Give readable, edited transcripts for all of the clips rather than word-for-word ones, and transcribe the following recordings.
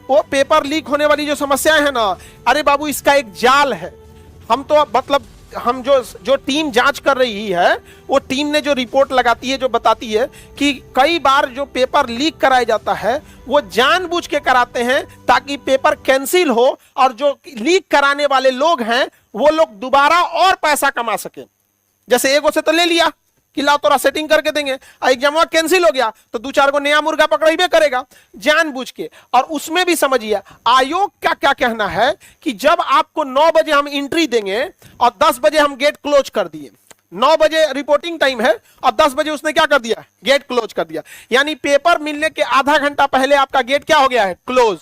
वो paper leak होने वाली जो समस्याएं है ना, अरे बाबू इसका एक जाल है। हम तो मतलब हम जो टीम जांच कर रही है, वो टीम ने जो रिपोर्ट लगाती है, जो बताती है कि कई बार जो पेपर लीक कराया जाता है वो जानबूझ के कराते हैं ताकि पेपर कैंसिल हो और जो लीक कराने वाले लोग हैं वो लोग दोबारा और पैसा कमा सके। जैसे एगो से तो ले लिया कि ला तोरा सेटिंग करके देंगे, एग्जाम कैंसिल हो गया तो 2-4 को नया मुर्गा पकड़े करेगा जानबूझ के। और उसमें भी समझिए आयोग का क्या कहना है कि जब आपको 9 बजे हम एंट्री देंगे और 10 बजे हम गेट क्लोज कर दिए, 9 बजे रिपोर्टिंग टाइम है और 10 बजे उसने क्या कर दिया, गेट क्लोज कर दिया, यानी पेपर मिलने के आधा घंटा पहले आपका गेट क्या हो गया है, क्लोज।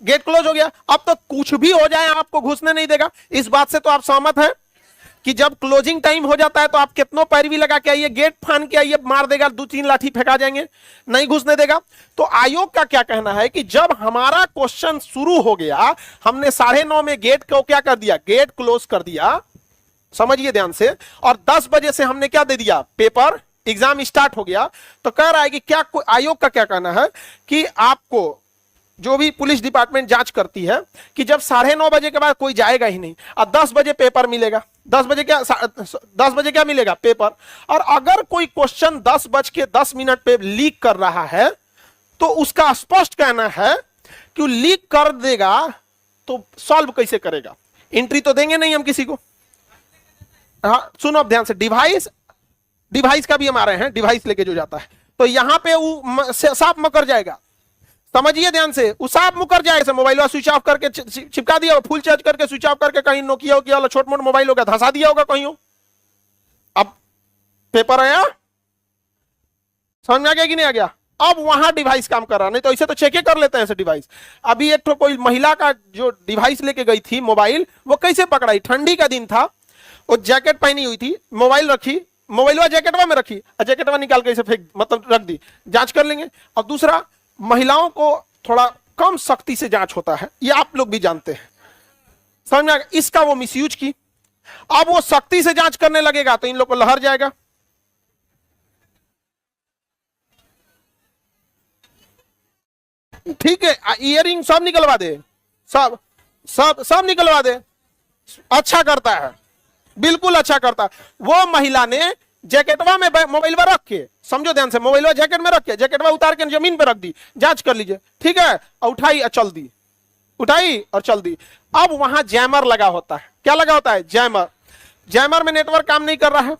गेट क्लोज हो गया, अब तो कुछ भी हो जाए आपको घुसने नहीं देगा। इस बात से तो आप सहमत हैं कि जब क्लोजिंग टाइम हो जाता है तो आप कितनों पैरवी लगा के आइए, गेट फान के आइए, मार देगा, 2-3 लाठी फेंका जाएंगे, नहीं घुसने देगा। तो आयोग का क्या कहना है कि जब हमारा क्वेश्चन शुरू हो गया, हमने 9:30 में गेट को क्या कर दिया, गेट क्लोज कर दिया, समझिए ध्यान से, और 10 बजे से हमने क्या दे दिया, पेपर, एग्जाम स्टार्ट हो गया। तो कह रहा है कि क्या आयोग का क्या कहना है कि आपको जो भी पुलिस डिपार्टमेंट जांच करती है कि जब 9:30 बजे के बाद कोई जाएगा ही नहीं और 10 बजे पेपर मिलेगा, 10 बजे क्या मिलेगा, पेपर। और अगर कोई क्वेश्चन 10:10 पे लीक कर रहा है तो उसका स्पष्ट कहना है कि लीक कर देगा तो सॉल्व कैसे करेगा, एंट्री तो देंगे नहीं हम किसी को। हाँ सुनो अब ध्यान से, डिवाइस का भी हम आ रहे हैं, डिवाइस लेके जो जाता है तो यहां पे वो साफ मुकर जाएगा, समझिए ध्यान से, साफ मुकर जाएगा। मोबाइल स्विच ऑफ करके चिपका दिया, फुल चार्ज करके स्विच ऑफ करके कहीं नोकिया वाला छोट मोट मोबाइल होगा धंसा दिया होगा कहीं हो। अब पेपर आया, समझ में आ गया कि नहीं आ गया, अब वहां डिवाइस काम कर रहा, नहीं तो ऐसे तो चेक कर लेते हैं ऐसे डिवाइस। अभी एक तो कोई महिला का जो डिवाइस लेके गई थी मोबाइल, वो कैसे पकड़ाई, ठंडी का दिन था, वो जैकेट पहनी हुई थी, मोबाइल रखी, मोबाइलवा जैकेटवा में रखी, जैकेटवा निकाल के इसे फेंक मतलब रख दी, जांच कर लेंगे। और दूसरा, महिलाओं को थोड़ा कम सख्ती से जांच होता है, ये आप लोग भी जानते हैं, समझ में आ गया। इसका वो मिसयूज की, अब वो सख्ती से जांच करने लगेगा तो इन लोग को लहर जाएगा। ठीक है, इयरिंग सब निकलवा दे, सब सब सब निकलवा दे, अच्छा करता है, बिल्कुल अच्छा करता है। वो महिला ने जैकेटवा में मोबाइलवा रख के, समझो ध्यान से, मोबाइलवा जैकेट में रख के, जैकेटवा उतार के जमीन पे रख दी, जांच कर लीजिए, ठीक है, उठाई और चल दी, उठाई और चल दी। अब वहां जैमर लगा होता है, क्या लगा होता है, जैमर। जैमर में नेटवर्क काम नहीं कर रहा है,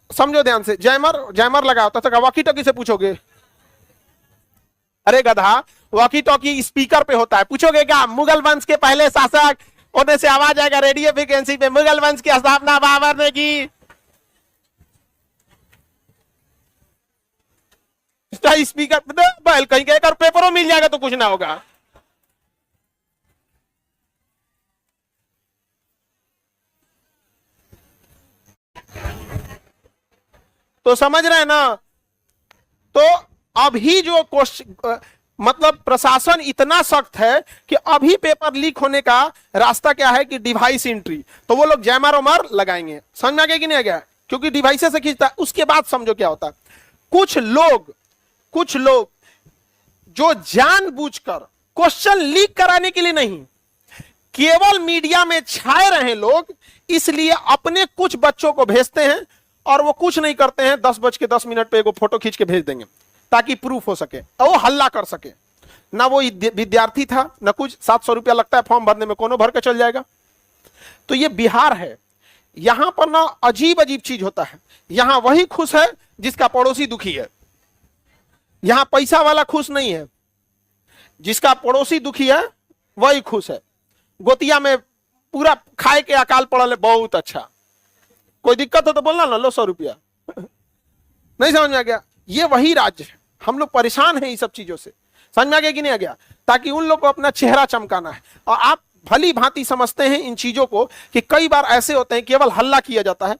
समझो ध्यान से, जैमर लगा होता है। वॉकी टॉकी से पूछोगे, अरे गधा, वॉकी टॉकी स्पीकर पे होता है, पूछोगे क्या मुगल वंश के पहले शासक, होने से आवाज आएगा रेडियो फ्रिक्वेंसी पे, मुगल वंश की स्थापना बाबर ने की, स्पीकर कहीं कहकर पेपरों मिल जाएगा तो कुछ ना होगा। तो समझ रहे हैं ना, तो अभी जो क्वेश्चन मतलब प्रशासन इतना सख्त है कि अभी पेपर लीक होने का रास्ता क्या है कि डिवाइस एंट्री, तो वो लोग जैमर उमर लगाएंगे, समझ में आ गया कि नहीं आ गया, क्योंकि डिवाइस से खींचता है। उसके बाद समझो क्या होता है, कुछ लोग जो जानबूझकर क्वेश्चन लीक कराने के लिए नहीं, केवल मीडिया में छाए रहे लोग, इसलिए अपने कुछ बच्चों को भेजते हैं और वो कुछ नहीं करते हैं, 10:10 पे एगो फोटो खींच के भेज देंगे ताकि प्रूफ हो सके और वो हल्ला कर सके। ना वो विद्यार्थी था ना कुछ, 700 रुपया लगता है फॉर्म भरने में, कोनो भर के चल जाएगा। तो ये बिहार है, यहां पर ना अजीब अजीब चीज होता है। यहां वही खुश है जिसका पड़ोसी दुखी है, यहां पैसा वाला खुश नहीं है, जिसका पड़ोसी दुखी है वही खुश है। गोतिया में पूरा खाए के अकाल पड़ल है, बहुत अच्छा, कोई दिक्कत हो तो बोलना ना, लो 100 रुपया। नहीं समझ में आ गया, ये वही राज्य है, हम लोग परेशान हैं इन सब चीजों से, समझ में आ गया कि नहीं आ गया, ताकि उन लोग को अपना चेहरा चमकाना है। और आप भली भांति समझते हैं इन चीजों को कि कई बार ऐसे होते हैं केवल हल्ला किया जाता है,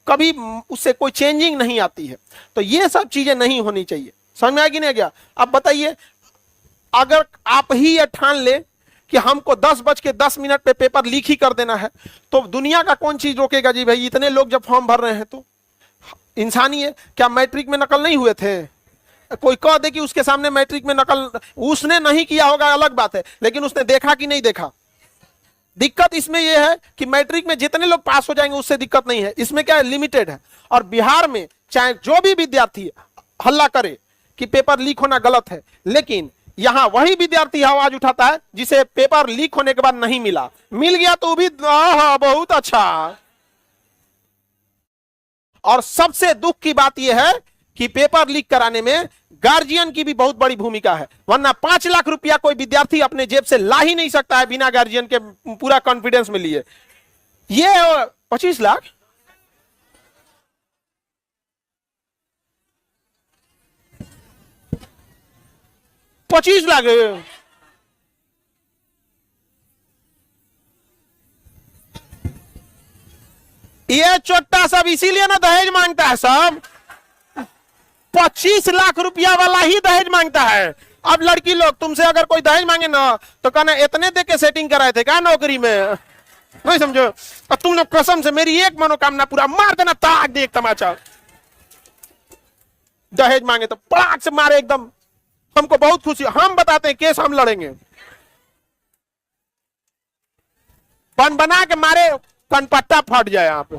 कभी उससे कोई चेंजिंग नहीं आती है। तो ये सब चीजें नहीं होनी चाहिए, समझ में आ कि नहीं आ गया। अब बताइए, अगर आप ही ये ठान ले कि हमको 10:10 पे पेपर लीक ही कर देना है, तो दुनिया का कौन चीज रोकेगा जी भाई, इतने लोग जब फॉर्म भर रहे हैं तो। इंसानी है, क्या मैट्रिक में नकल नहीं हुए थे, कोई कह दे कि उसके सामने मैट्रिक में नकल उसने नहीं किया होगा अलग बात है, लेकिन उसने देखा कि नहीं देखा। दिक्कत इसमें यह है कि मैट्रिक में जितने लोग पास हो जाएंगे उससे दिक्कत नहीं है, इसमें क्या है लिमिटेड है। और बिहार में चाहे जो भी विद्यार्थी हल्ला करे कि पेपर लीक होना गलत है, लेकिन यहां वही विद्यार्थी आवाज उठाता है जिसे पेपर लीक होने के बाद नहीं मिला, मिल गया तो भी बहुत अच्छा। और सबसे दुख की बात यह है कि पेपर लीक कराने में गार्जियन की भी बहुत बड़ी भूमिका है, वरना 5 लाख रुपया कोई विद्यार्थी अपने जेब से ला ही नहीं सकता है बिना गार्जियन के पूरा कॉन्फिडेंस में लिए। ये 25 लाख 25 लाख ये चोट्टा सब इसीलिए ना दहेज मांगता है सब, 25 लाख रुपया वाला ही दहेज मांगता है। अब लड़की लोग तुमसे अगर कोई दहेज मांगे ना तो कहना इतने दे के सेटिंग कराए थे क्या नौकरी में, नहीं समझो। और तुम लोग कसम से मेरी एक मनोकामना पूरा मार देना, ताक देख तमाचा। दहेज मांगे तो पड़ाक से मारे एकदम, हमको बहुत खुशी, हम बताते हैं केस हम लड़ेंगे, बन बना के मारे कनपट्टा फट जाए यहाँ पे।